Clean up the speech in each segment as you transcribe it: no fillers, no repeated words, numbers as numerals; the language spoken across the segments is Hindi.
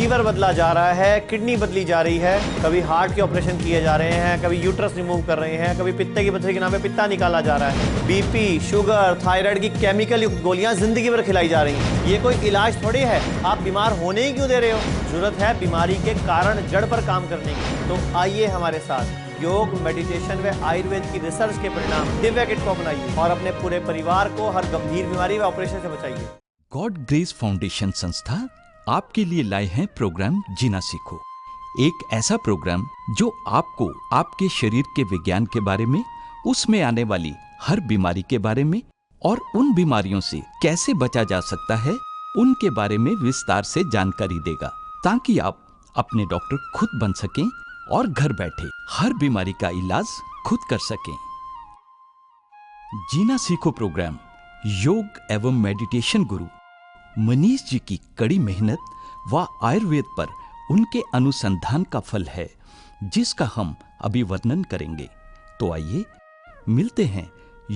लीवर बदला जा रहा है, किडनी बदली जा रही है, कभी हार्ट के ऑपरेशन किए जा रहे हैं, कभी यूट्रस रिमूव कर रहे हैं, कभी पित्ते की पथरी के नाम पे पित्ता निकाला जा रहा है, बीपी, शुगर, थायराइड की केमिकल युक्त गोलियां जिंदगी भर खिलाई जा रही हैं। ये कोई इलाज थोड़ी है। आप बीमार होने ही क्यों दे रहे हो? जरूरत है बीमारी के कारण जड़ पर काम करने की। तो आइए हमारे साथ योग, मेडिटेशन व आयुर्वेद की रिसर्च के परिणाम दिव्या किट को अपनाइए और अपने पूरे परिवार को हर गंभीर बीमारी व ऑपरेशन से बचाइए। गॉड ग्रेस फाउंडेशन संस्था आपके लिए लाए हैं प्रोग्राम जीना सीखो। एक ऐसा प्रोग्राम जो आपको आपके शरीर के विज्ञान के बारे में, उसमें आने वाली हर बीमारी के बारे में और उन बीमारियों से कैसे बचा जा सकता है उनके बारे में विस्तार से जानकारी देगा, ताकि आप अपने डॉक्टर खुद बन सकें और घर बैठे हर बीमारी का इलाज खुद कर सकें। जीना सीखो प्रोग्राम योग एवं मेडिटेशन गुरु मनीष जी की कड़ी मेहनत व आयुर्वेद पर उनके अनुसंधान का फल है, जिसका हम अभी वर्णन करेंगे। तो आइए मिलते हैं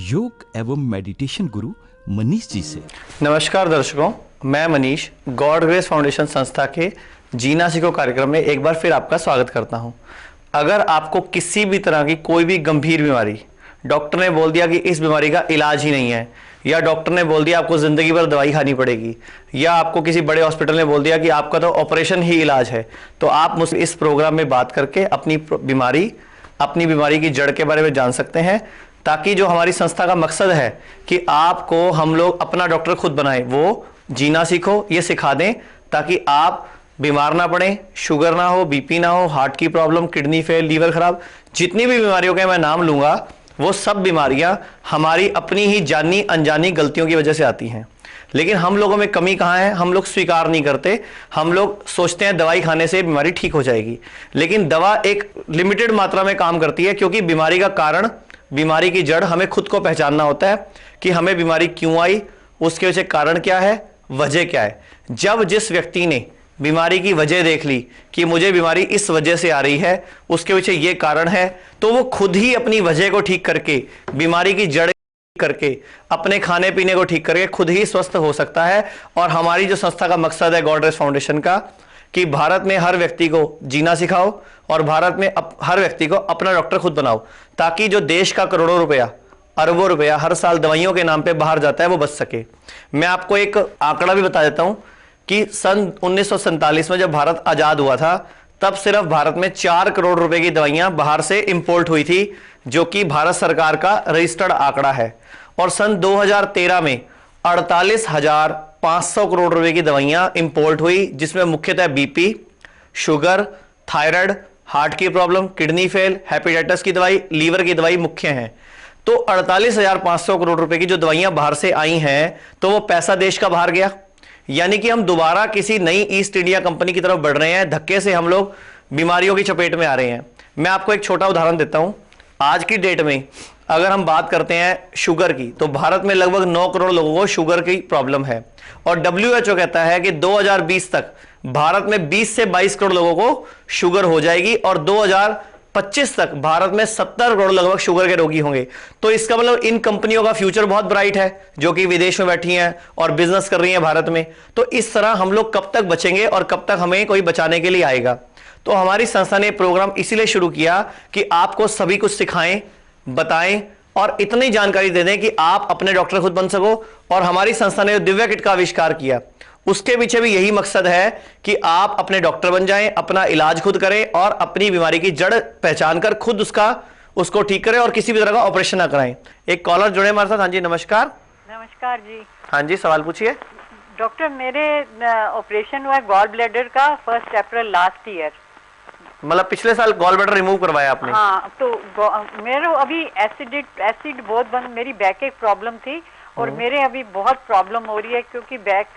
योग एवं मेडिटेशन गुरु मनीष जी से। नमस्कार दर्शकों, मैं मनीष गॉड ग्रेस फाउंडेशन संस्था के जीना सीखो कार्यक्रम में एक बार फिर आपका स्वागत करता हूं। अगर आपको किसी भी तरह की कोई भी गंभीर बीमारी, डॉक्टर ने बोल दिया कि इस बीमारी का इलाज ही नहीं है, या डॉक्टर ने बोल दिया आपको जिंदगी भर दवाई खानी पड़ेगी, या आपको किसी बड़े हॉस्पिटल ने बोल दिया कि आपका तो ऑपरेशन ही इलाज है, तो आप मुझसे इस प्रोग्राम में बात करके अपनी बीमारी की जड़ के बारे में जान सकते हैं, ताकि जो हमारी संस्था का मकसद है कि आपको हम लोग अपना डॉक्टर खुद बनाएं, वो जीना सीखो ये सिखा दें, ताकि आप बीमार ना पड़े, शुगर ना हो, बीपी ना हो, हार्ट की प्रॉब्लम, किडनी फेल, लीवर खराब, जितनी भी बीमारियों के मैं नाम लूंगा वो सब बीमारियां हमारी अपनी ही जानी अनजानी गलतियों की वजह से आती हैं। लेकिन हम लोगों में कमी कहां है? हम लोग स्वीकार नहीं करते। हम लोग सोचते हैं दवाई खाने से बीमारी ठीक हो जाएगी, लेकिन दवा एक लिमिटेड मात्रा में काम करती है, क्योंकि बीमारी का कारण, बीमारी की जड़ हमें खुद को पहचानना होता है कि हमें बीमारी क्यों आई, उसके पीछे कारण क्या है, वजह क्या है। जब जिस व्यक्ति ने बीमारी की वजह देख ली कि मुझे बीमारी इस वजह से आ रही है, उसके पीछे ये कारण है, तो वो खुद ही अपनी वजह को ठीक करके, बीमारी की जड़ करके, अपने खाने पीने को ठीक करके खुद ही स्वस्थ हो सकता है। और हमारी जो संस्था का मकसद है गॉड ग्रेस फाउंडेशन का, कि भारत में हर व्यक्ति को जीना सिखाओ और भारत में हर व्यक्ति को अपना डॉक्टर खुद बनाओ, ताकि जो देश का करोड़ों रुपया, अरबों रुपया हर साल दवाइयों के नाम पे बाहर जाता है वो बच सके। मैं आपको एक आंकड़ा भी बता देता हूं कि सन 1947 में जब भारत आजाद हुआ था, तब सिर्फ भारत में 4 करोड़ रुपए की दवाइयां बाहर से इंपोर्ट हुई थी, जो कि भारत सरकार का रजिस्टर्ड आंकड़ा है। और सन 2013 में 48,500 करोड़ रुपए की दवाइयां इंपोर्ट हुई, जिसमें मुख्यतः बीपी, शुगर, थायराइड, हार्ट की प्रॉब्लम, किडनी फेल, हेपेटाइटिस की दवाई, लीवर की दवाई मुख्य हैं। तो 48,500 करोड़ रुपए की जो दवाइयां बाहर से आई हैं, तो वो पैसा देश का बाहर गया। यानी कि हम दोबारा किसी नई ईस्ट इंडिया कंपनी की तरफ बढ़ रहे हैं, धक्के से हम लोग बीमारियों की चपेट में आ रहे हैं। मैं आपको एक छोटा उदाहरण देता हूं। आज की डेट में अगर हम बात करते हैं शुगर की, तो भारत में लगभग 9 करोड़ लोगों को शुगर की प्रॉब्लम है, और WHO कहता है कि 2020 तक भारत में 20 से 22 करोड़ लोगों को शुगर हो जाएगी, और 2025 तक भारत में 70 करोड़ लगभग शुगर के रोगी होंगे। तो इसका मतलब इन कंपनियों का फ्यूचर बहुत ब्राइट है, जो कि विदेश में बैठी हैं और बिजनेस कर रही हैं भारत में। तो इस तरह हम लोग कब तक बचेंगे और कब तक हमें कोई बचाने के लिए आएगा? तो हमारी संस्था ने प्रोग्राम इसीलिए शुरू किया कि आपको सभी कुछ सिखाएं, बताएं और इतनी जानकारी दे दें कि आप अपने डॉक्टर खुद बन सको। और हमारी संस्था ने दिव्या किट का आविष्कार किया, उसके पीछे भी यही मकसद है कि आप अपने डॉक्टर बन जाएं, अपना इलाज खुद करें और अपनी बीमारी की जड़ पहचान कर खुद उसको ठीक करें और किसी भी तरह का ऑपरेशन ना कराएं। एक कॉलर जुड़े हमारे साथ। हाँ जी, नमस्कार। नमस्कार जी। हाँ जी, सवाल पूछिए। डॉक्टर, मेरे ऑपरेशन हुआ गॉल ब्लैडर का 1 अप्रैल लास्ट ईयर। मतलब पिछले साल गॉल ब्लैडर रिमूव करवाया आपने? हाँ, तो मेरे अभी एसिड बहुत बंद, मेरी बैक एक प्रॉब्लम थी और मेरे अभी बहुत प्रॉब्लम हो रही है, क्योंकि बैक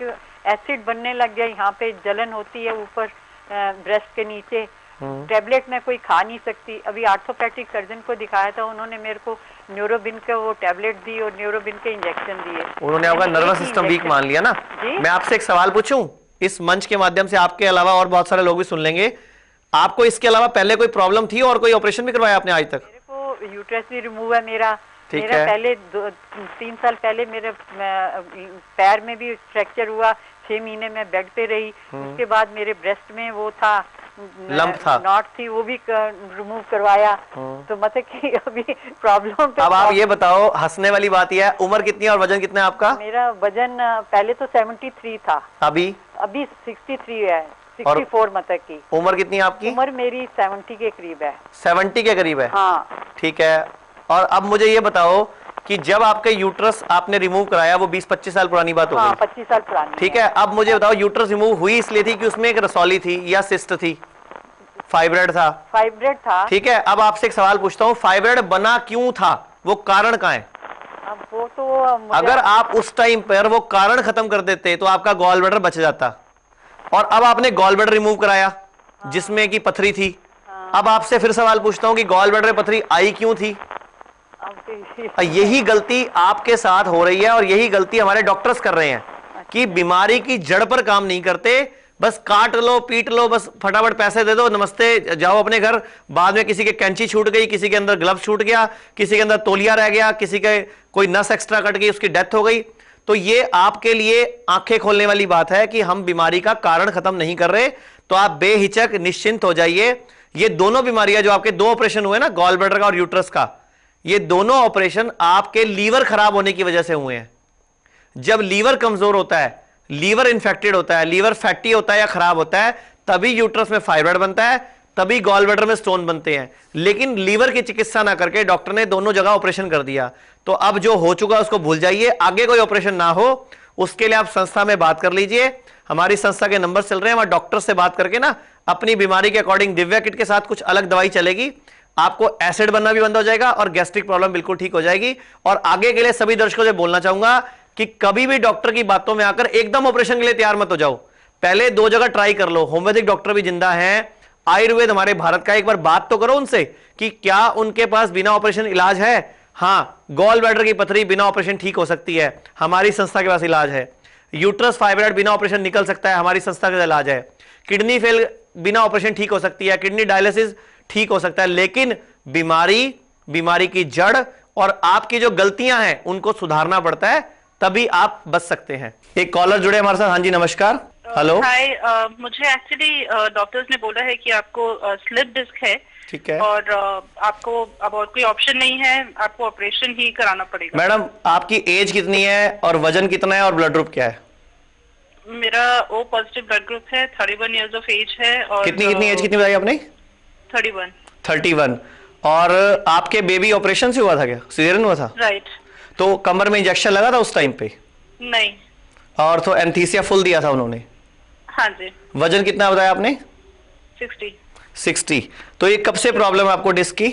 एसिड बनने लग गया, यहाँ पे जलन होती है ऊपर ब्रेस्ट के नीचे। टेबलेट मैं कोई खा नहीं सकती। अभी आर्थोपैडिक सर्जन को दिखाया था, उन्होंने मेरे को न्यूरोबिन का वो टेबलेट दी और न्यूरोबिन के इंजेक्शन दिए। उन्होंने आपका नर्वस सिस्टम वीक मान लिया ना? मैं आपसे एक सवाल पूछूं, इस मंच के माध्यम से आपके अलावा और बहुत सारे लोग भी सुन लेंगे। आपको इसके अलावा पहले कोई प्रॉब्लम थी और कोई ऑपरेशन भी करवाया आपने आज तक? मेरे को यूट्रस भी रिमूव है मेरा। पहले 3 साल पहले मेरे पैर में भी फ्रैक्चर हुआ, 6 महीने मैं बेड पे रही। उसके बाद मेरे ब्रेस्ट में वो था, लंप था, नॉट थी, वो भी रिमूव करवाया। तो मतलब कि अभी प्रॉब्लम पे अब आप ये बताओ, हंसने वाली बात यह है, उम्र कितनी है और वजन कितना है आपका? मेरा वजन पहले तो 73 था, अभी 63 है, 64 मतलब की। उम्र कितनी है आपकी? उम्र मेरी 70 के करीब है। 70 के करीब है? हाँ। ठीक है। और अब मुझे ये बताओ कि जब आपके यूट्रस आपने रिमूव कराया, वो 20-25 साल पुरानी बात हो हाँ, गई। 25 साल पुरानी। ठीक है। अब मुझे बताओ, यूट्रस रिमूव हुई इसलिए थी कि उसमें एक रसौली थी या सिस्ट थी, फाइब्रॉइड था? फाइब्रॉइड था। ठीक है। अब आपसे एक सवाल पूछता हूँ, फाइब्रॉइड बना क्यों था, वो कारण कहाँ है? अब वो तो अगर आप उस टाइम पर वो कारण खत्म कर देते तो आपका गॉल ब्लैडर बच जाता। और अब आपने गॉल ब्लैडर रिमूव कराया जिसमें की पथरी थी। अब आपसे फिर सवाल पूछता हूं कि गॉल ब्लैडर में पथरी आई क्यों थी? यही गलती आपके साथ हो रही है और यही गलती हमारे डॉक्टर्स कर रहे हैं कि बीमारी की जड़ पर काम नहीं करते, बस काट लो, पीट लो, बस फटाफट पैसे दे दो, नमस्ते, जाओ अपने घर। बाद में किसी के कैंची छूट गई, किसी के अंदर ग्लव छूट गया, किसी के अंदर तौलिया रह गया, किसी के कोई नस एक्स्ट्रा कट गई, उसकी डेथ हो गई। तो ये आपके लिए आंखें खोलने वाली बात है कि हम बीमारी का कारण खत्म नहीं कर रहे। तो आप बेहिचक निश्चिंत हो जाइए। ये दोनों बीमारियां जो आपके 2 ऑपरेशन हुए ना, गॉल ब्लैडर का और यूट्रस का, ये दोनों ऑपरेशन आपके लीवर खराब होने की वजह से हुए हैं। जब लीवर कमजोर होता है, लीवर इंफेक्टेड होता है, लीवर फैटी होता है या खराब होता है, तभी यूट्रस में फाइब्रॉइड बनता है, तभी गॉल ब्लैडर में स्टोन बनते हैं। लेकिन लीवर की चिकित्सा ना करके डॉक्टर ने दोनों जगह ऑपरेशन कर दिया। तो अब जो हो चुका उसको भूल जाइए, आगे कोई ऑपरेशन ना हो उसके लिए आप संस्था में बात कर लीजिए। हमारी संस्था के नंबर चल रहे हैं, वहां डॉक्टर से बात करके ना अपनी बीमारी के अकॉर्डिंग दिव्या किट के साथ कुछ अलग दवाई चलेगी, आपको एसिड बनना भी बंद हो जाएगा और गैस्ट्रिक प्रॉब्लम बिल्कुल ठीक हो जाएगी। और आगे के लिए सभी दर्शकों से बोलना चाहूंगा कि कभी भी डॉक्टर की बातों में आकर एकदम ऑपरेशन के लिए तैयार मत हो जाओ। पहले 2 जगह ट्राई कर लो। होम्योपैथिक डॉक्टर भी जिंदा हैं, आयुर्वेद हमारे भारत का, एक बार बात तो करो उनसे कि क्या उनके पास बिना ऑपरेशन इलाज है। हाँ, गॉल ब्लैडर की पथरी बिना ऑपरेशन ठीक हो सकती है, हमारी संस्था के पास इलाज है। यूट्रस फाइब्रॉइड बिना ऑपरेशन निकल सकता है, हमारी संस्था का इलाज है। किडनी फेल बिना ऑपरेशन ठीक हो सकती है, किडनी डायलिसिस ठीक हो सकता है। लेकिन बीमारी की जड़ और आपकी जो गलतियां हैं उनको सुधारना पड़ता है, तभी आप बच सकते हैं। एक कॉलर जुड़े हमारे साथ। हाँ जी, नमस्कार। हेलो। हाय, मुझे एक्चुअली डॉक्टर्स ने बोला है कि आपको स्लिप डिस्क है। ठीक है। और आपको अब और कोई ऑप्शन नहीं है, आपको ऑपरेशन ही कराना पड़ेगा। मैडम, आपकी एज कितनी है और वजन कितना है और ब्लड ग्रुप क्या है? मेरा ओ पॉजिटिव ब्लड ग्रुप है, 31 इयर्स ऑफ एज है। और कितनी एज कितनी बताई आपने? 31। और आपके बेबी ऑपरेशन से हुआ था क्या, सीजरियन हुआ था? राइट। तो कमर में इंजेक्शन लगा था उस टाइम पे? नहीं। और तो एनेस्थीसिया फुल दिया था उन्होंने? हाँ जी। वजन कितना बताया आपने? 60। तो ये कब से प्रॉब्लम है आपको डिस्क की?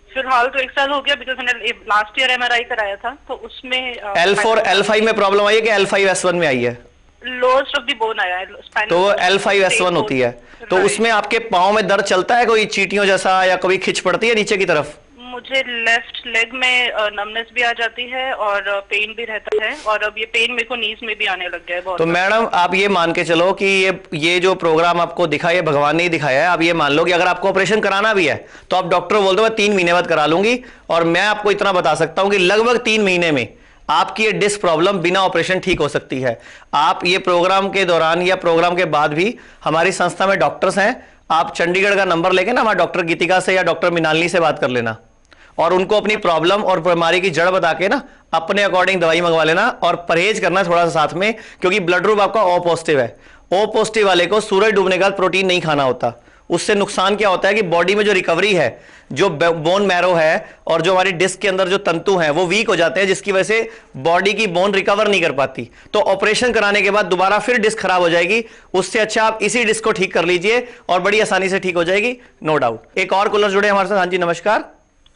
फिलहाल तो 1 साल हो गया, बिकॉज मैंने लास्ट ईयर MRI कराया था, तो उसमें L4 L5 में प्रॉब्लम आई है कि L5S1 में आई है? लोएस्ट ऑफ द बोन आया है, तो वो L5S1 होती है। तो उसमें आपके पाँव में दर्द चलता है कोई चींटियों जैसा, या कभी खिंच पड़ती है नीचे की तरफ? मुझे लेफ्ट लेग में नमनेस भी आ जाती है और पेन भी रहता है, और अब ये पेन मेरे को नीज में भी आने लग गया है बहुत। तो मैडम, आप ये मान के चलो कि ये जो प्रोग्राम आपको दिखा, ये भगवान ने ही दिखाया है। आप ये मान लो कि अगर आपको ऑपरेशन कराना भी है तो आप डॉक्टर बोल दो मैं 3 महीने बाद करा लूंगी, और मैं आपको इतना बता सकता हूं कि लगभग 3 महीने में आपकी ये डिस्क प्रॉब्लम बिना ऑपरेशन ठीक हो सकती है। आप ये प्रोग्राम के दौरान या प्रोग्राम के बाद भी हमारी संस्था में डॉक्टर्स हैं, आप चंडीगढ़ का नंबर लेके ना हमारे डॉक्टर गीतिका से या डॉक्टर मिनालिनी से बात कर लेना, और उनको अपनी प्रॉब्लम और बीमारी की जड़ बता के ना अपने अकॉर्डिंग दवाई मंगवा लेना, और परहेज करना थोड़ा सा साथ में, क्योंकि ब्लड ग्रुप आपका O पॉजिटिव है। O पॉजिटिव वाले को सूरज डूबने के बाद प्रोटीन नहीं खाना होता। उससे नुकसान क्या होता है कि बॉडी में जो रिकवरी है, जो बोन मैरो है और जो हमारी डिस्क के अंदर जो तंतु हैं वो वीक हो जाते हैं, जिसकी वजह से बॉडी की बोन रिकवर नहीं कर पाती। तो ऑपरेशन कराने के बाद दोबारा फिर डिस्क खराब हो जाएगी। उससे अच्छा आप इसी डिस्क को ठीक कर लीजिए और बड़ी आसानी से ठीक हो जाएगी, नो डाउट। एक और कॉलर जुड़े हमारे साथ। हाँ जी, नमस्कार।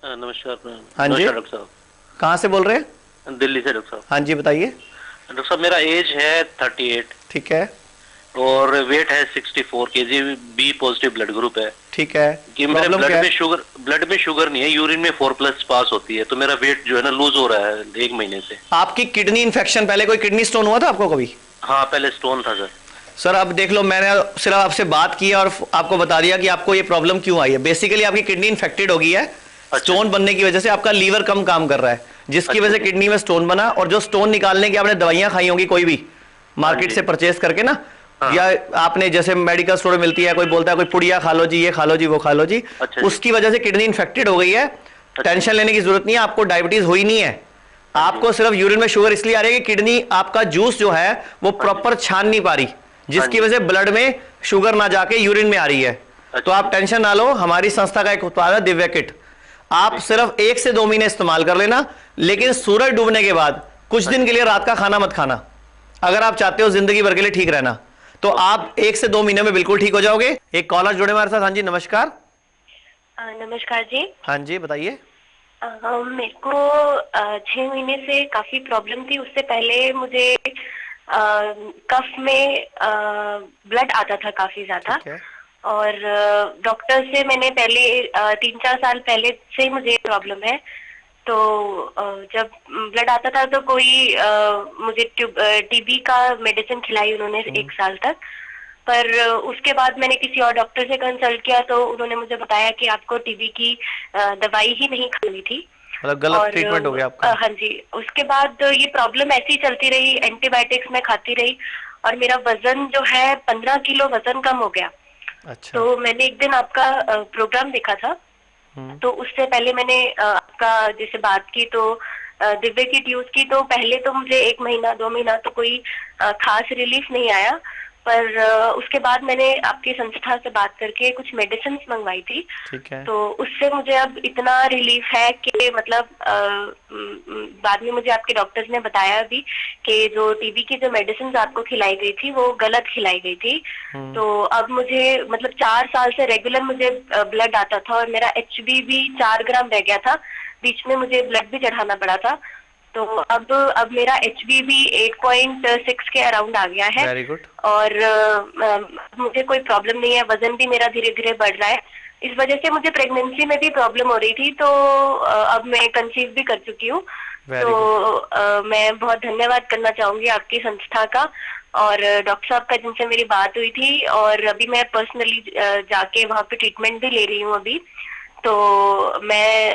नमस्कार। हाँ जी, डॉक्टर साहब। कहाँ से बोल रहे हैं? दिल्ली से डॉक्टर साहब। हाँ जी, बताइए। डॉक्टर साहब, मेरा एज है 38। ठीक है। और वेट है 64 kg, B positive blood group है। ठीक है। कि मेरे ब्लड में शुगर नहीं है, यूरिन में 4+ पास होती है, तो मेरा वेट जो है ना लूज हो रहा है 1 महीने से। आपकी किडनी इन्फेक्शन, पहले कोई किडनी स्टोन हुआ था आपको कभी? हाँ, पहले स्टोन था सर। सर अब देख लो, मैंने सिर्फ आपसे बात की और आपको बता दिया कि आपको ये प्रॉब्लम क्यों आई है। बेसिकली आपकी किडनी इन्फेक्टेड हो गई है। स्टोन बनने की वजह से आपका लीवर कम काम कर रहा है, जिसकी वजह से किडनी में स्टोन बना, और जो स्टोन निकालने की आपने दवाइयां खाई होंगी कोई भी, मार्केट से परचेस करके ना, या आपने जैसे मेडिकल स्टोर में मिलती है, कोई बोलता है कोई पुड़िया खा लो जी, ये खा लो जी, वो खा लो जी, अच्छा जी। उसकी वजह से किडनी इन्फेक्टेड हो गई है। टेंशन लेने की जरूरत नहीं है, आपको डायबिटीज हुई नहीं है, आपको सिर्फ यूरिन में शुगर इसलिए आ रही है कि किडनी आपका जूस जो है वो प्रॉपर छान नहीं पा रही, जिसकी वजह से ब्लड में शुगर ना जाके यूरिन में आ रही है। तो आप टेंशन ना लो, हमारी संस्था का एक उत्पाद है दिव्या किट, आप सिर्फ 1 से 2 महीने इस्तेमाल कर लेना, लेकिन सूरज डूबने के बाद कुछ दिन के लिए रात का खाना मत खाना, अगर आप चाहते हो जिंदगी भर के लिए ठीक रहना, तो आप 1 से 2 महीने में बिल्कुल ठीक हो जाओगे। एक कॉलर जुड़े हमारे साथ। हाँ जी, नमस्कार। नमस्कार जी। हाँ जी, बताइए। मेरे को 6 महीने से काफी प्रॉब्लम थी। उससे पहले मुझे कफ में ब्लड आता था काफी ज्यादा, ठीक है। और डॉक्टर से मैंने पहले 3-4 साल पहले से मुझे प्रॉब्लम है। तो जब ब्लड आता था तो कोई मुझे टीबी का मेडिसिन खिलाई उन्होंने 1 साल तक, पर उसके बाद मैंने किसी और डॉक्टर से कंसल्ट किया तो उन्होंने मुझे बताया कि आपको टीबी की दवाई ही नहीं खानी थी, मतलब गलत ट्रीटमेंट हो गया आपका। हाँ जी। उसके बाद ये प्रॉब्लम ऐसी चलती रही, एंटीबायोटिक्स मैं खाती रही, और मेरा वजन जो है 15 किलो वजन कम हो गया। अच्छा। तो मैंने एक दिन आपका प्रोग्राम देखा था, तो उससे पहले मैंने आपका जैसे बात की तो दिव्या किट यूज की, तो पहले तो मुझे 1 महीना 2 महीना तो कोई खास रिलीफ नहीं आया, पर उसके बाद मैंने आपकी संस्था से बात करके कुछ मेडिसिन मंगवाई थी। ठीक है। तो उससे मुझे अब इतना रिलीफ है कि मतलब बाद में मुझे आपके डॉक्टर्स ने बताया भी कि जो टीबी की जो मेडिसिन आपको खिलाई गई थी वो गलत खिलाई गई थी। तो अब मुझे मतलब 4 साल से रेगुलर मुझे ब्लड आता था, और मेरा HB भी 4 ग्राम रह गया था, बीच में मुझे ब्लड भी चढ़ाना पड़ा था। तो अब मेरा HB भी 8.6 के अराउंड आ गया है। Very good. और मुझे कोई प्रॉब्लम नहीं है, वजन भी मेरा धीरे धीरे बढ़ रहा है। इस वजह से मुझे प्रेगनेंसी में भी प्रॉब्लम हो रही थी, तो अब मैं कंसीव भी कर चुकी हूँ। तो मैं बहुत धन्यवाद करना चाहूंगी आपकी संस्था का और डॉक्टर साहब का, जिनसे मेरी बात हुई थी, और अभी मैं पर्सनली जाके वहाँ पे ट्रीटमेंट भी ले रही हूँ अभी। तो मैं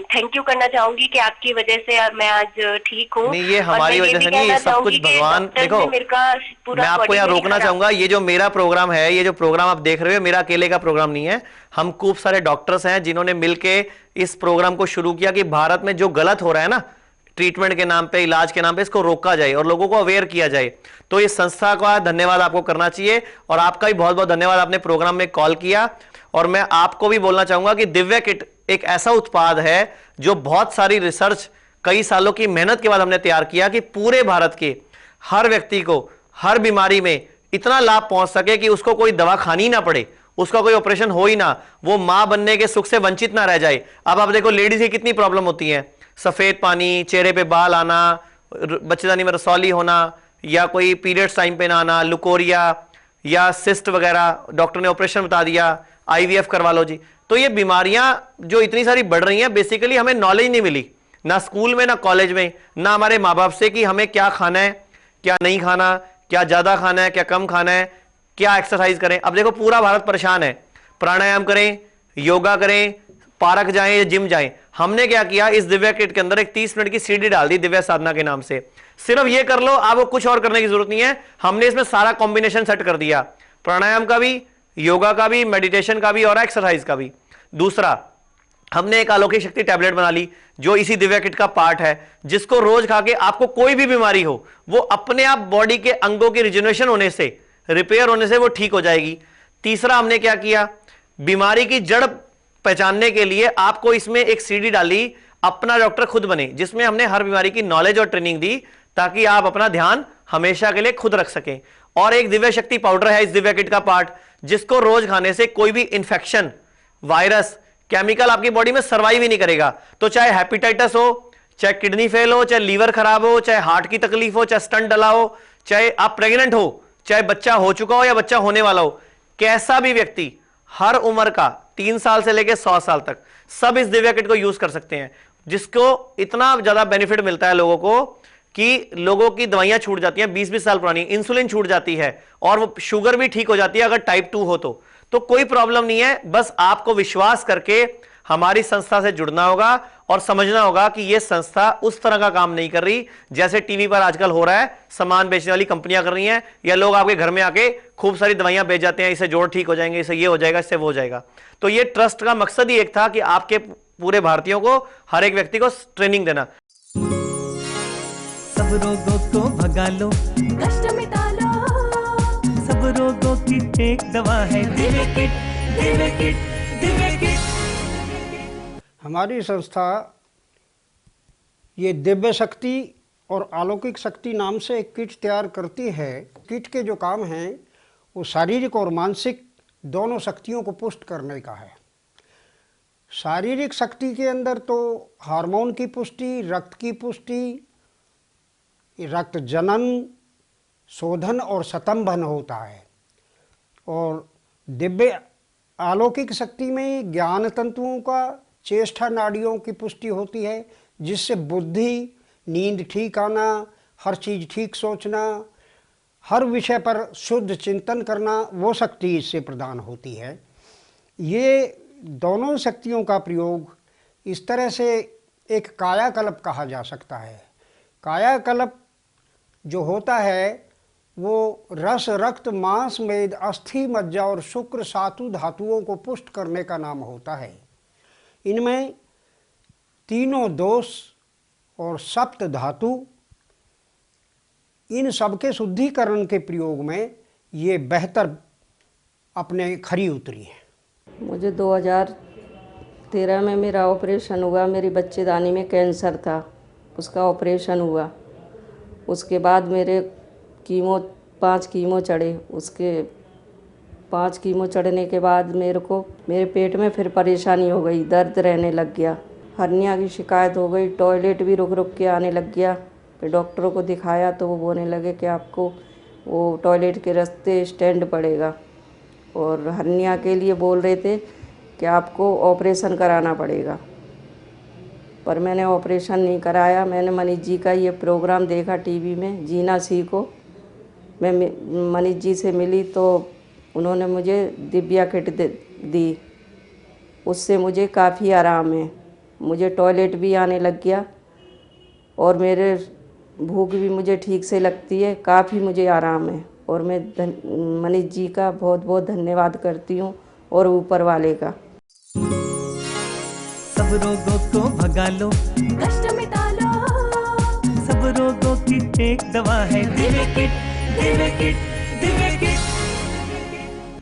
थैंक यू करना चाहूंगी कि आपकी वजह से मैं आज ठीक हूँ। नहीं, ये हमारी वजह से नहीं, ये सब कुछ भगवान। देखो, मैं आपको यहाँ रोकना चाहूंगा, ये जो मेरा प्रोग्राम है, ये जो प्रोग्राम आप देख रहे हो, मेरा अकेले का प्रोग्राम नहीं है। हम खूब सारे डॉक्टर्स हैं जिन्होंने मिलके इस प्रोग्राम को शुरू किया कि भारत में जो गलत हो रहा है ना, ट्रीटमेंट के नाम पे, इलाज के नाम पे, इसको रोका जाए और लोगों को अवेयर किया जाए। तो इस संस्था का धन्यवाद आपको करना चाहिए, और आपका भी बहुत बहुत धन्यवाद, आपने प्रोग्राम में कॉल किया। और मैं आपको भी बोलना चाहूंगा कि दिव्या किट एक ऐसा उत्पाद है जो बहुत सारी रिसर्च, कई सालों की मेहनत के बाद हमने तैयार किया कि पूरे भारत के हर व्यक्ति को हर बीमारी में इतना लाभ पहुंच सके कि उसको कोई दवा खानी ना पड़े, उसका कोई ऑपरेशन हो ही ना, वो मां बनने के सुख से वंचित ना रह जाए। अब आप देखो, लेडीज की कितनी प्रॉब्लम होती है, सफेद पानी, चेहरे पे बाल आना, बच्चेदानी में रसौली होना, या कोई पीरियड्स टाइम पे ना आना, लुकोरिया या सिस्ट वगैरह, डॉक्टर ने ऑपरेशन बता दिया, IVF करवा लो जी। तो ये बीमारियां जो इतनी सारी बढ़ रही हैं, बेसिकली हमें नॉलेज नहीं मिली, ना स्कूल में, ना कॉलेज में, ना हमारे माँ बाप से, कि हमें क्या खाना है, क्या नहीं खाना, क्या ज्यादा खाना है, क्या कम खाना है, क्या एक्सरसाइज करें। अब देखो, पूरा भारत परेशान है, प्राणायाम करें, योगा करें, पार्क जाएं या जिम जाएं। हमने क्या किया, इस दिव्या किट के अंदर एक 30 मिनट की CD डाल दी दिव्या साधना के नाम से। सिर्फ ये कर लो, आपको कुछ और करने की जरूरत नहीं है। हमने इसमें सारा कॉम्बिनेशन सेट कर दिया, प्राणायाम का भी, योगा का भी, मेडिटेशन का भी और एक्सरसाइज का भी। दूसरा, हमने एक अलौकिक शक्ति टैबलेट बना ली जो इसी दिव्या किट का पार्ट है, जिसको रोज खा के आपको कोई भी बीमारी हो, वो अपने आप बॉडी के अंगों की रिजनरेशन होने से, रिपेयर होने से वो ठीक हो जाएगी। तीसरा, हमने क्या किया, बीमारी की जड़ पहचानने के लिए आपको इसमें एक CD डाली, अपना डॉक्टर खुद बने, जिसमें हमने हर बीमारी की नॉलेज और ट्रेनिंग दी, ताकि आप अपना ध्यान हमेशा के लिए खुद रख सकें। और एक दिव्या शक्ति पाउडर है इस दिव्या किट का पार्ट, जिसको रोज खाने से कोई भी इंफेक्शन, वायरस, केमिकल आपकी बॉडी में सर्वाइव ही नहीं करेगा। तो चाहे हेपेटाइटिस हो, चाहे किडनी फेल हो, चाहे लीवर खराब हो, चाहे हार्ट की तकलीफ हो, चाहे स्टंट डला हो, चाहे आप प्रेग्नेंट हो, चाहे बच्चा हो चुका हो या बच्चा होने वाला हो, कैसा भी व्यक्ति, हर उम्र का, 3 साल से लेकर 100 साल तक, सब इस दिव्या किट को यूज कर सकते हैं, जिसको इतना ज्यादा बेनिफिट मिलता है लोगों को कि लोगों की दवाइयां छूट जाती हैं 20-20 साल पुरानी, इंसुलिन छूट जाती है, और वो शुगर भी ठीक हो जाती है अगर टाइप 2 हो तो कोई प्रॉब्लम नहीं है। बस आपको विश्वास करके हमारी संस्था से जुड़ना होगा और समझना होगा कि यह संस्था उस तरह का काम नहीं कर रही जैसे टीवी पर आजकल हो रहा है, सामान बेचने वाली कंपनियां कर रही हैं, या लोग आपके घर में आके खूब सारी दवाइयां बेच जाते हैं, इससे जोड़ ठीक हो जाएंगे, इससे ये हो जाएगा, इससे वो हो जाएगा। तो ये ट्रस्ट का मकसद ही एक था कि आपके पूरे भारतीयों को, हर एक व्यक्ति को ट्रेनिंग देना। सब रोगों को भगा लो, कष्ट मिटा लो, सब रोगों की एक दवा है Divya kit, Divya kit, Divya kit. हमारी संस्था ये दिव्य शक्ति और अलौकिक शक्ति नाम से एक किट तैयार करती है। किट के जो काम हैं वो शारीरिक और मानसिक दोनों शक्तियों को पुष्ट करने का है। शारीरिक शक्ति के अंदर तो हार्मोन की पुष्टि, रक्त की पुष्टि, रक्त जनन, शोधन और स्तंभन होता है। और दिव्य अलौकिक शक्ति में ज्ञान तंतुओं का, चेष्टा नाड़ियों की पुष्टि होती है, जिससे बुद्धि, नींद ठीक आना, हर चीज़ ठीक सोचना, हर विषय पर शुद्ध चिंतन करना, वो शक्ति इससे प्रदान होती है। ये दोनों शक्तियों का प्रयोग इस तरह से एक कायाकल्प कहा जा सकता है। कायाकल्प जो होता है वो रस, रक्त, मांस, मेद, अस्थि, मज्जा और शुक्र सातु धातुओं को पुष्ट करने का नाम होता है। इनमें तीनों दोष और सप्त धातु, इन सबके शुद्धिकरण के प्रयोग में ये बेहतर अपने खरी उतरी है। मुझे 2013 में मेरा ऑपरेशन हुआ। मेरी बच्चेदानी में कैंसर था, उसका ऑपरेशन हुआ। उसके बाद मेरे 5 कीमो चढ़े। उसके 5 कीमो चढ़ने के बाद मेरे पेट में फिर परेशानी हो गई, दर्द रहने लग गया, हर्निया की शिकायत हो गई, टॉयलेट भी रुक रुक के आने लग गया। फिर डॉक्टरों को दिखाया तो वो बोलने लगे कि आपको वो टॉयलेट के रास्ते स्टैंड पड़ेगा, और हर्निया के लिए बोल रहे थे कि आपको ऑपरेशन कराना पड़ेगा। पर मैंने ऑपरेशन नहीं कराया। मैंने मनीष जी का ये प्रोग्राम देखा टीवी में, जीना सीखो। मैं मनीष जी से मिली तो उन्होंने मुझे दिव्या किट दी। उससे मुझे काफ़ी आराम है। मुझे टॉयलेट भी आने लग गया और मेरे भूख भी मुझे ठीक से लगती है। काफ़ी मुझे आराम है और मैं मनीष जी का बहुत बहुत धन्यवाद करती हूँ और ऊपर वाले का। सब रोगों को भगा लो, कष्ट मिटा लो, सब रोगों की एक दवा है Divya kit, Divya kit, Divya kit.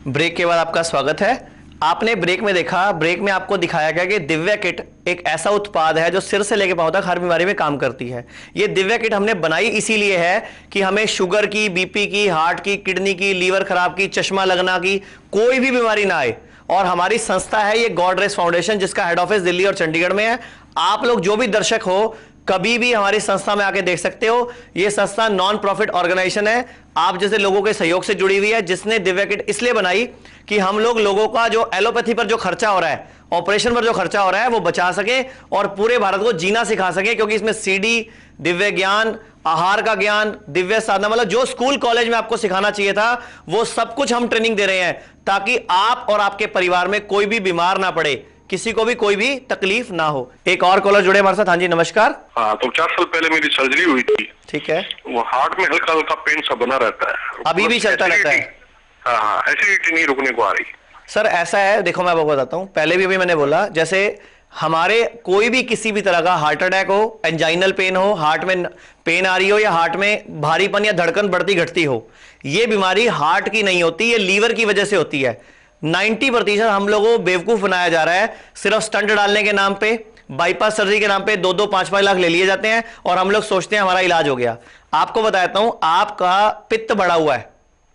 Break के बाद आपका स्वागत है। आपने ब्रेक में देखा, ब्रेक में आपको दिखाया गया कि दिव्या किट एक ऐसा उत्पाद है जो सिर से लेकर पांव तक हर बीमारी में काम करती है। ये दिव्या किट हमने बनाई इसीलिए है कि हमें शुगर की, बीपी की, हार्ट की, किडनी की, लीवर खराब की, चश्मा लगना की कोई भी बीमारी ना आए। और हमारी संस्था है ये गॉड ग्रेस फाउंडेशन, जिसका हेड ऑफिस दिल्ली और चंडीगढ़ में है। आप लोग जो भी दर्शक हो कभी भी हमारी संस्था में आके देख सकते हो। ये संस्था नॉन प्रॉफिट ऑर्गेनाइजेशन है, आप जैसे लोगों के सहयोग से जुड़ी हुई है, जिसने दिव्या किट इसलिए बनाई कि हम लोगों का जो एलोपैथी पर जो खर्चा हो रहा है, ऑपरेशन पर जो खर्चा हो रहा है, वो बचा सके और पूरे भारत को जीना सिखा सके। क्योंकि इसमें सीडी, दिव्य ज्ञान, आहार का ज्ञान, दिव्य साधना, मतलब जो स्कूल कॉलेज में आपको सिखाना चाहिए था वो सब कुछ हम ट्रेनिंग दे रहे हैं, ताकि आप और आपके परिवार में कोई भी बीमार ना पड़े, किसी को भी कोई भी तकलीफ ना हो। एक और कॉलर जुड़े हमारे साथ। हाँ जी, नमस्कार। हाँ, तो 4 साल पहले मेरी सर्जरी हुई थी। ठीक है। वो हार्ट में हल्का हल्का पेन सा बना रहता है, अभी भी चलता रहता है? हाँ, एसिडिटी नहीं रुकने को आ रही। सर ऐसा है, देखो मैं आपको बताता हूं, पहले भी अभी मैंने बोला, जैसे हमारे कोई भी किसी भी तरह का हार्ट अटैक हो, एंजाइनल पेन हो, हार्ट में पेन आ रही हो, या हार्ट में भारीपन या धड़कन बढ़ती घटती हो, ये बीमारी हार्ट की नहीं होती, ये लीवर की वजह से होती है। 90% हम लोगों को बेवकूफ बनाया जा रहा है। सिर्फ स्टंट डालने के नाम पे, बाईपास सर्जरी के नाम पे 2-2, 5-5 लाख ले लिए जाते हैं और हम लोग सोचते हैं हमारा इलाज हो गया। आपको बताता हूं, आपका पित्त बढ़ा हुआ है।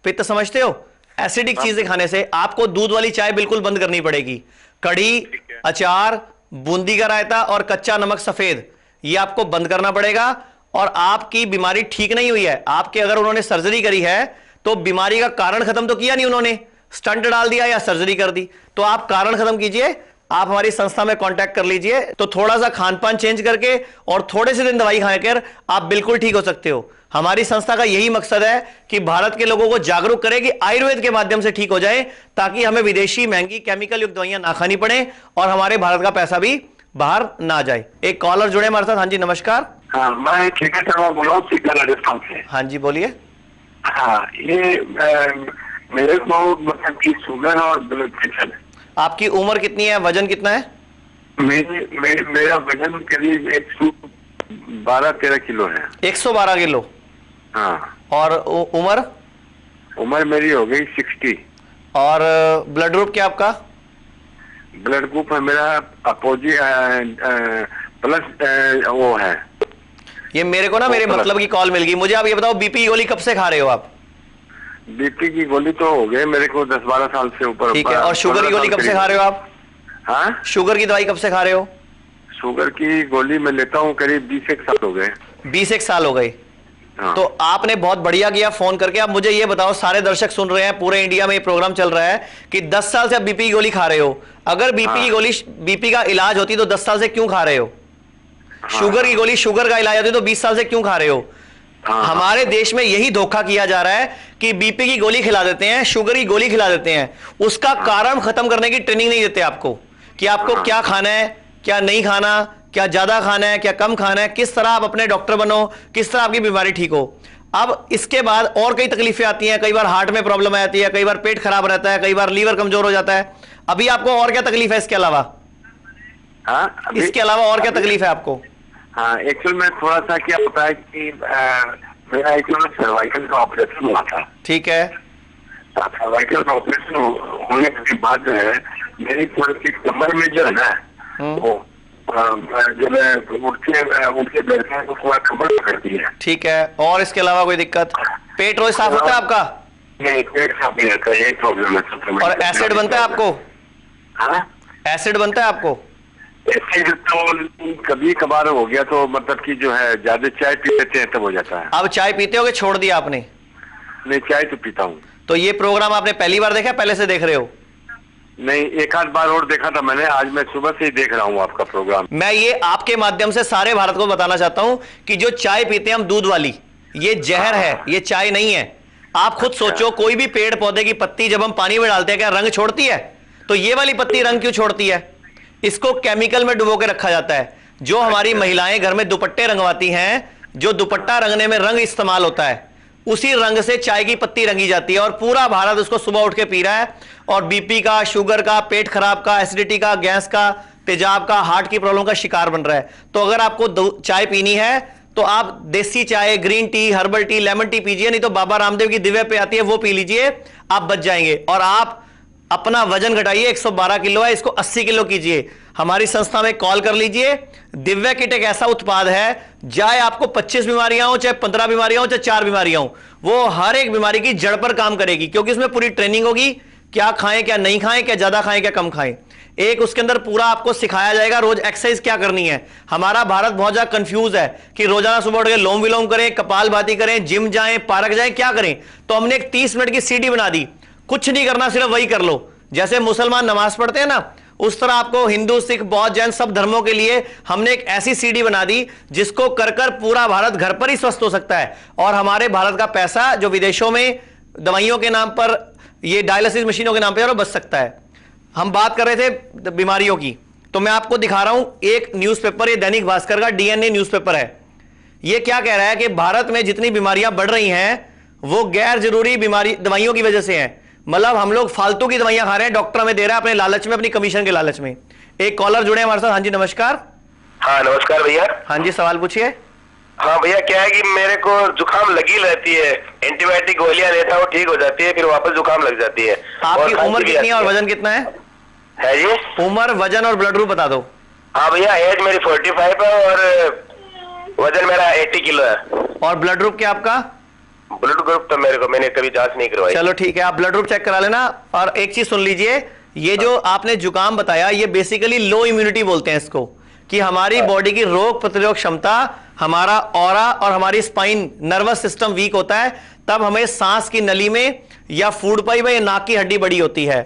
पित्त समझते हो? एसिडिक चीजें खाने से आपको दूध वाली चाय बिल्कुल बंद करनी पड़ेगी। कढ़ी, अचार, बूंदी का रायता और कच्चा नमक सफेद, ये आपको बंद करना पड़ेगा। और आपकी बीमारी ठीक नहीं हुई है, आपके अगर उन्होंने सर्जरी करी है तो बीमारी का कारण खत्म तो किया नहीं उन्होंने, स्टंट डाल दिया या सर्जरी कर दी। तो आप कारण खत्म कीजिए, आप हमारी संस्था में कांटेक्ट कर लीजिए। तो थोड़ा सा खान पान चेंज करके और थोड़े से दिन दवाई खाकर आप बिल्कुल ठीक हो सकते हो। हमारी संस्था का यही मकसद है कि भारत के लोगों को जागरूक करें कि आयुर्वेद के माध्यम से ठीक हो जाए, ताकि हमें विदेशी महंगी केमिकल युक्त दवाइयां ना खानी पड़े और हमारे भारत का पैसा भी बाहर ना जाए। एक कॉलर जुड़े हमारे साथ। हाँ जी नमस्कार। हाँ, मैं ठेका शर्मा बोल रहा हूँ सीकर राजस्थान से। हाँ जी बोलिए। हाँ, ये मेरे को मतलब की शुगर और ब्लड प्रेशर है। आपकी उम्र कितनी है, वजन कितना है? मेरा वजन करीब 112-13 किलो है। 112 किलो। हाँ। और उम्र मेरी हो गई 60। और ब्लड ग्रुप क्या आपका? ब्लड ग्रुप है मेरा प्लस वो है। ये मेरे को ना मेरे मतलब की कॉल मिल गई। मुझे आप ये बताओ, बीपी की गोली कब से खा रहे हो आप? बीपी की गोली तो हो गए मेरे को 10-12 साल से ऊपर। ठीक है। और शुगर की गोली कब से खा रहे हो आप? हाँ, शुगर की दवाई कब से खा रहे हो? शुगर की गोली मैं लेता हूँ करीब 20 साल हो गए। 20 साल हो गए। हाँ। तो आपने बहुत बढ़िया किया फोन करके। आप मुझे ये बताओ, सारे दर्शक सुन रहे हैं, पूरे इंडिया में ये प्रोग्राम चल रहा है कि 10 साल से आप बीपी की गोली खा रहे हो। अगर बीपी की गोली बीपी का इलाज होती तो 10 साल से क्यों खा रहे हो? शुगर की गोली शुगर का इलाज होती तो 20 साल से क्यों खा रहे हो? हमारे देश में यही धोखा किया जा रहा है कि बीपी की गोली खिला देते हैं, शुगर की गोली खिला देते हैं, उसका कारण खत्म करने की ट्रेनिंग नहीं देते आपको कि आपको क्या खाना है, क्या नहीं खाना, क्या ज्यादा खाना है, क्या कम खाना है, किस तरह आप अपने डॉक्टर बनो, किस तरह आपकी बीमारी ठीक हो। अब इसके बाद और कई तकलीफें आती हैं। कई बार हार्ट में प्रॉब्लम आती है, कई बार पेट खराब रहता है, कई बार लीवर कमजोर हो जाता है। अभी आपको और क्या तकलीफ है इसके अलावा? इसके अलावा और क्या तकलीफ है आपको? हाँ, एक्चुअल में थोड़ा सा क्या होता है कि मेरा एक्चुअल सर्वाइकल का ऑपरेशन हुआ था। ठीक है। सर्वाइकल का ऑपरेशन होने के बाद जो है मेरी थोड़ी सी कमर में जो है ना, वो जब उठ के बैठते हैं तो थोड़ा कमर पकड़ती है। ठीक है। और इसके अलावा कोई दिक्कत? पेट रोज साफ होता है आपका? नहीं, पेट साफ नहीं रहता, यही प्रॉब्लम है। और एसिड बनता है आपको? हाँ, एसिड बनता है आपको? एसिड तो कभी कभार हो गया, तो मतलब कि जो है ज्यादा चाय पी लेते हैं तब हो जाता है। अब चाय पीते हो कि छोड़ दिया आपने? नहीं, चाय तो पीता हूँ। तो ये प्रोग्राम आपने पहली बार देखा, पहले से देख रहे हो? नहीं, एक आध बार और देखा था मैंने। आज मैं सुबह से ही देख रहा हूँ आपका प्रोग्राम। मैं ये आपके माध्यम से सारे भारत को बताना चाहता हूं कि जो चाय पीते हैं हम दूध वाली, ये जहर है, ये चाय नहीं है। आप खुद सोचो, कोई भी पेड़ पौधे की पत्ती जब हम पानी में डालते हैं क्या रंग छोड़ती है? तो ये वाली पत्ती रंग क्यों छोड़ती है? इसको केमिकल में डुबो के रखा जाता है। जो हमारी महिलाएं घर में दुपट्टे रंगवाती हैं, जो दुपट्टा रंगने में रंग इस्तेमाल होता है, उसी रंग से चाय की पत्ती रंगी जाती है और पूरा भारत उसको सुबह उठ के पी रहा है। और बीपी का, शुगर का, पेट खराब का, एसिडिटी का, गैस का, तेजाब का, हार्ट की प्रॉब्लम का शिकार बन रहा है। तो अगर आपको चाय पीनी है तो आप देसी चाय, green tea, herbal tea, lemon tea पीजिए, नहीं तो बाबा रामदेव की दिव्य पे आती है वो पी लीजिए, आप बच जाएंगे। और आप अपना वजन घटाइए, 112 किलो है, इसको 80 किलो कीजिए। हमारी संस्था में कॉल कर लीजिए। दिव्य किट एक ऐसा उत्पाद है, चाहे आपको 25 बीमारियां हो, चाहे 15 बीमारियां हो, चाहे 4 बीमारियां हो, वो हर एक बीमारी की जड़ पर काम करेगी, क्योंकि उसमें पूरी ट्रेनिंग होगी, क्या खाएं, क्या नहीं खाएं, क्या ज्यादा खाएं, क्या कम खाएं। एक उसके अंदर पूरा आपको सिखाया जाएगा रोज एक्सरसाइज क्या करनी है। हमारा भारत बहुत ज्यादा कंफ्यूज है कि रोजाना सुबह उठ के लोम विलोम करें, कपालभाति करें, जिम जाएं, पार्क जाएं, क्या करें। तो हमने एक 30 मिनट की सीडी बना दी, कुछ नहीं करना, सिर्फ वही कर लो। जैसे मुसलमान नमाज पढ़ते हैं ना, उस तरह आपको हिंदू, सिख, बौद्ध, जैन सब धर्मों के लिए हमने एक ऐसी सीडी बना दी जिसको कर कर पूरा भारत घर पर ही स्वस्थ हो सकता है। और हमारे भारत का पैसा जो विदेशों में दवाइयों के नाम पर, ये डायलिसिस मशीनों के नाम पर बच सकता है। हम बात कर रहे थे बीमारियों की, तो मैं आपको दिखा रहा हूं एक न्यूज़पेपर, ये दैनिक भास्कर का डीएनए न्यूज़पेपर है। ये क्या कह रहा है कि भारत में जितनी बीमारियां बढ़ रही हैं वो गैर जरूरी बीमारी दवाइयों की वजह से हैं। मतलब हम लोग फालतू की दवाइयां खा रहे हैं, डॉक्टर हमें दे रहा है अपने लालच में, अपनी कमीशन के लालच में। एक कॉलर जुड़े हमारे साथ। हाँ जी नमस्कार। हाँ नमस्कार भैया। हाँ जी सवाल पूछिए। हाँ भैया, क्या है कि मेरे को जुकाम लगी रहती है, एंटीबायोटिक गोलियां लेता हूँ, ठीक हो जाती है, फिर वापस जुकाम लग जाती है। आपकी उम्र कितनी है और वजन कितना है? जी उम्र, वजन और ब्लड ग्रुप बता दो। हाँ भैया, एज मेरी 45 है और वजन मेरा 80 किलो है। और ब्लड ग्रुप क्या आपका? ब्लड ग्रुप तो मैंने कभी जांच नहीं करवाई। चलो ठीक है, आप ब्लड ग्रुप चेक करा लेना। और एक चीज सुन लीजिए, ये जो आपने जुकाम बताया, ये बेसिकली लो इम्यूनिटी बोलते हैं इसको, कि हमारी बॉडी की रोग प्रतिरोधक क्षमता, हमारा ऑरा और हमारी स्पाइन, नर्वस सिस्टम वीक होता है, तब हमें सांस की नली में या फूड पाइप में या नाक की हड्डी बड़ी होती है।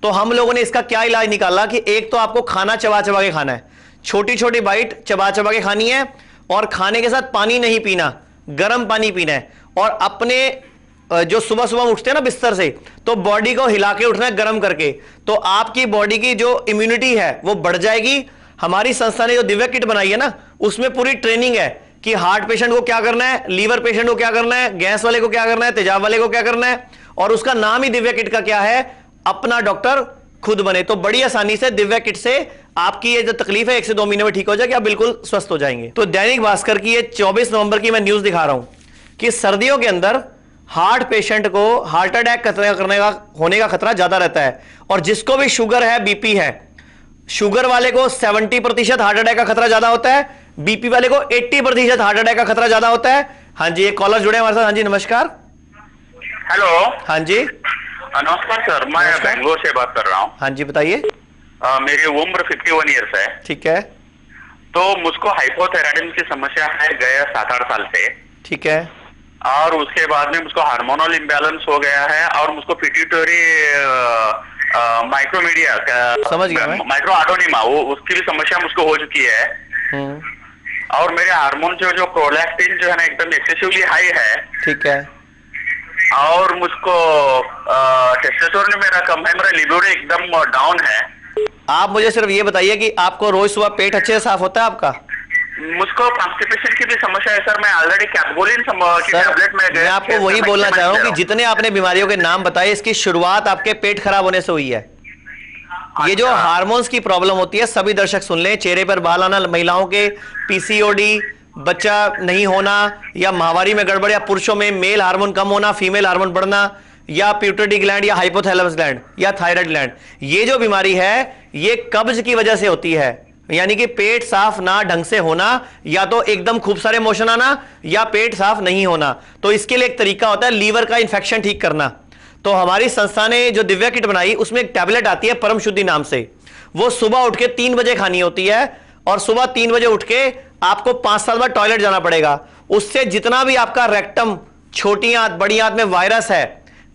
तो हम लोगों ने इसका क्या इलाज निकाला कि एक तो आपको खाना चबा चबा के खाना है, छोटी छोटी बाइट चबा चबा के खानी है, और खाने के साथ पानी नहीं पीना, गर्म पानी पीना है, और अपने जो सुबह सुबह उठते हैं ना बिस्तर से, तो बॉडी को हिला के उठना है गर्म करके, तो आपकी बॉडी की जो इम्यूनिटी है वो बढ़ जाएगी। हमारी संस्था ने जो दिव्य किट बनाई है ना, उसमें पूरी ट्रेनिंग है कि हार्ट पेशेंट को क्या करना है, लीवर पेशेंट को क्या करना है, गैस वाले को क्या करना है, तेजाब वाले को क्या करना है, और उसका नाम ही दिव्य किट का क्या है, अपना डॉक्टर खुद बने। तो बड़ी आसानी से दिव्य किट से आपकी ये जो तकलीफ है 1 से 2 महीने में ठीक हो जाएगी, आप बिल्कुल स्वस्थ हो जाएंगे। तो दैनिक भास्कर की ये 24 नवंबर की मैं न्यूज दिखा रहा हूं कि सर्दियों के अंदर हार्ट पेशेंट को हार्ट अटैक होने का खतरा ज्यादा रहता है, और जिसको भी शुगर है, बीपी है, शुगर वाले को 70% हार्ट अटैक का खतरा ज्यादा होता है, बीपी वाले को 80% हार्ट अटैक का खतरा ज्यादा होता है। हाँ जी, एक कॉलर जुड़े हमारे साथ। हाँ जी, नमस्कार। हेलो। हाँ जी, नमस्कार सर, मैं बेंगलोर से बात कर रहा हूँ। हाँ जी, बताइए। मेरी उम्र 51 ईयर्स है। ठीक है। तो मुझको हाइपोथायराइडिज्म की समस्या है गया 7-8 साल से। ठीक है। और उसके बाद में मुझको हार्मोनल इम्बैलेंस हो गया है, और मुझको पिट्यूटरी माइक्रोमीडिया समझ गया मैं, माइक्रो एडोनिमा, वो उसकी भी समस्या मुझको हो चुकी है। और मेरे हार्मोन जो प्रोलैक्टिन जो है ना एकदम एक्सेसिवली हाई है। ठीक है। और मुझको टेस्टोस्टेरोन मेरा कम है, मेरा लिबिडो एकदम डाउन है। आप मुझे सिर्फ ये बताइए कि आपको रोज सुबह पेट अच्छे से साफ होता है आपका? मुझको कॉन्स्टिपेशन की भी समस्या है सर, मैं ऑलरेडी कैटबोलिन की टैबलेट में मैं आपको वही बोलना चाह रहा हूँ कि जितने आपने बीमारियों के नाम बताए, इसकी शुरुआत आपके पेट खराब होने से हुई है। ये जो हार्मोन्स की प्रॉब्लम होती है, सभी दर्शक सुन लें, चेहरे पर बाल आना, महिलाओं के पीसीओडी, बच्चा नहीं होना, या माहवारी में गड़बड़, या पुरुषों में मेल हार्मोन कम होना, फीमेल हार्मोन बढ़ना, या पिट्यूटरी ग्लैंड, या हाइपोथैलेमस ग्लैंड, या थायराइड ग्लैंड, ये जो बीमारी है ये कब्ज की वजह से होती है। यानी कि पेट साफ ना ढंग से होना, या तो एकदम खूब सारे मोशन आना, या पेट साफ नहीं होना। तो इसके लिए एक तरीका होता है लीवर का इंफेक्शन ठीक करना। तो हमारी संस्था ने जो दिव्या किट बनाई, उसमें एक टैबलेट आती है परम शुद्धि नाम से, वो सुबह उठ के 3 बजे खानी होती है, और सुबह 3 बजे उठ के आपको 5 साल बाद टॉयलेट जाना पड़ेगा। उससे जितना भी आपका रेक्टम, छोटी आंत, बड़ी आंत में वायरस है,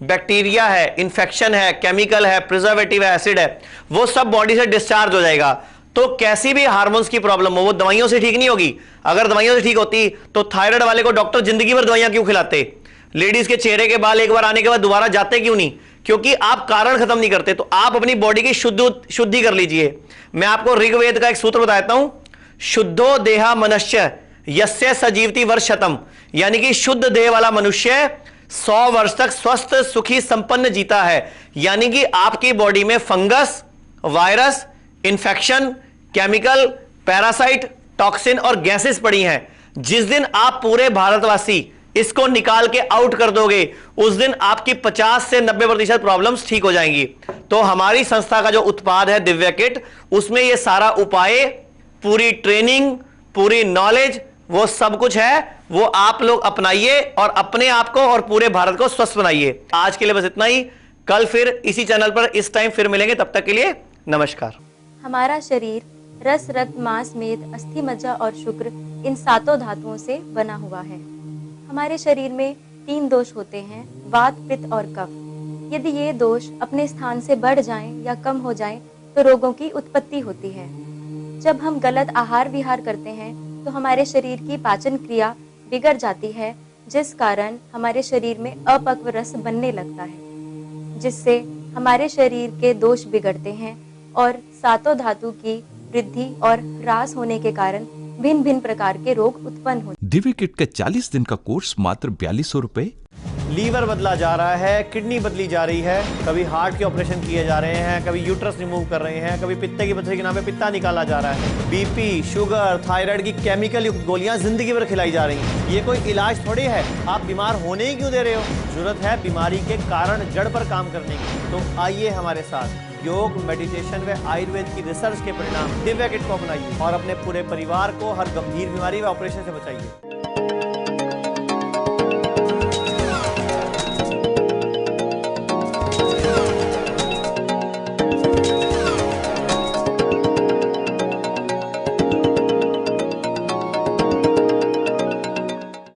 बैक्टीरिया है, इंफेक्शन है, केमिकल है, प्रिजर्वेटिव है, एसिड है, वो सब बॉडी से डिस्चार्ज हो जाएगा। तो कैसी भी हार्मोन्स की प्रॉब्लम हो, वो दवाइयों से ठीक नहीं होगी। अगर दवाइयों से ठीक होती तो थायराइड वाले को डॉक्टर जिंदगी भर दवाइयां क्यों खिलाते? लेडीज के चेहरे के बाल एक बार आने के बाद दोबारा जाते क्यों नहीं? क्योंकि आप कारण खत्म नहीं करते। तो आप अपनी बॉडी की शुद्धि कर लीजिए। मैं आपको ऋग्वेद का एक सूत्र बताता हूं, शुद्धो देहा मनुष्य यस्य सजीवति वर्षतम, यानी कि शुद्ध देह वाला मनुष्य 100 वर्ष तक स्वस्थ, सुखी, संपन्न जीता है। यानी कि आपकी बॉडी में fungus, virus, infection, chemical, parasite, toxin और गैसेस पड़ी हैं। जिस दिन आप पूरे भारतवासी इसको निकाल के आउट कर दोगे, उस दिन आपकी 50 से 90% प्रॉब्लम्स ठीक हो जाएंगी। तो हमारी संस्था का जो उत्पाद है दिव्या किट, उसमें ये सारा उपाय, पूरी ट्रेनिंग, पूरी नॉलेज, वो सब कुछ है। वो आप लोग अपनाइए और अपने आप को और पूरे भारत को स्वस्थ बनाइए। आज के लिए बस इतना ही। कल फिर इसी चैनल पर इस टाइम फिर मिलेंगे। तब तक के लिए नमस्कार। हमारा शरीर रस, रक्त, मांस, मेद, अस्थि, मज्जा और शुक्र इन 7 धातुओं से बना हुआ है। हमारे शरीर में 3 दोष होते हैं, वात, पित्त और कफ। यदि ये दोष अपने स्थान से बढ़ जाएं या कम हो जाएं तो रोगों की उत्पत्ति होती है। जब हम गलत आहार विहार करते हैं तो हमारे शरीर की पाचन क्रिया बिगड़ जाती है, जिस कारण हमारे शरीर में अपक्व रस बनने लगता है, जिससे हमारे शरीर के दोष बिगड़ते हैं और 7 धातु की वृद्धि और ह्रास होने के कारण भिन्न भिन्न प्रकार के रोग उत्पन्न होते हैं। दिव्य किट का 40 दिन का कोर्स मात्र 4200 रुपए। लीवर बदला जा रहा है, किडनी बदली जा रही है, कभी हार्ट के ऑपरेशन किए जा रहे हैं, कभी यूट्रस रिमूव कर रहे हैं, कभी पित्ते की पथरी के नाम पे पित्ता निकाला जा रहा है, बीपी, शुगर, थायराइड की केमिकल युक्त गोलियां जिंदगी भर खिलाई जा रही हैं। ये कोई इलाज थोड़ी है। आप बीमार होने ही क्यों दे रहे हो? जरूरत है बीमारी के कारण जड़ पर काम करने की। तो आइए हमारे साथ योग, मेडिटेशन व आयुर्वेद की रिसर्च के परिणाम दिव्या किट को अपनाइए और अपने पूरे परिवार को हर गंभीर बीमारी व ऑपरेशन से बचाइए।